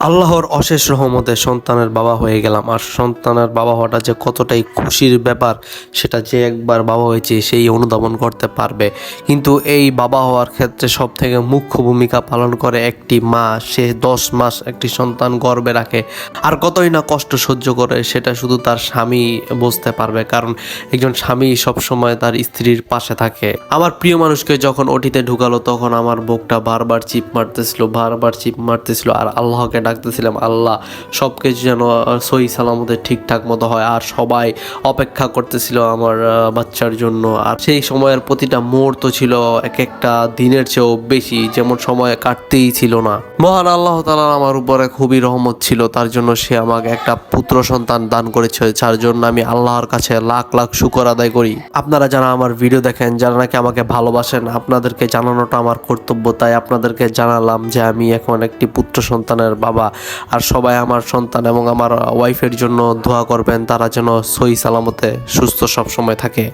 আল্লাহর অশেষ রহমতে সন্তানের বাবা হয়ে গেলাম। আর সন্তানের বাবা হওয়াটা যে কতটাই খুশির ব্যাপার সেটা যে একবার বাবা হয়েছে সেই অনুধাবন করতে পারবে। কিন্তু এই বাবা হওয়ার ক্ষেত্রে সব থেকে মুখ্য ভূমিকা পালন করে একটি মা। সে 10 মাস একটি সন্তান গর্ভে রাখে আর কতই না কষ্ট সহ্য করে সেটা শুধু তার স্বামী বুঝতে পারবে, কারণ একজন স্বামী সবসময় তার স্ত্রীর পাশে থাকে। আমার প্রিয় মানুষকে যখন ওটিতে ঢুকালো তখন আমার বুকটা বারবার চিপ মারতেছিল আর আল্লাহকে ডাকতেছিলাম, আল্লাহ সব কিছু যেন সহি সালামতে ঠিকঠাক মতো হয়। আর সবাই অপেক্ষা করতেছিল আমার বাচ্চার জন্য। আর সেই সময়ের প্রতিটা মুহূর্ত ছিল এক একটা দিনের চেয়েও বেশি, যেমন সময় কাটতেই ছিল না। মহান আল্লাহ তাআলা আমার উপরে খুবই রহমত ছিল, তার জন্য সে আমাকে একটা পুত্র সন্তান দান করেছে, যার জন্য আমি আল্লাহর কাছে লাখ লাখ শুকর আদায় করি। আপনারা যারা আমার ভিডিও দেখেন, যারা নাকি আমাকে ভালোবাসেন, আপনাদেরকে জানানোটা আমার কর্তব্য, তাই আপনাদেরকে জানালাম যে আমি এখন একটি পুত্র সন্তানের বাবা। আর সবাই আমার সন্তান এবং আমার ওয়াইফের জন্য দোয়া করবেন, তারা যেন সহি সালামতে সুস্থ সব সময় থাকে।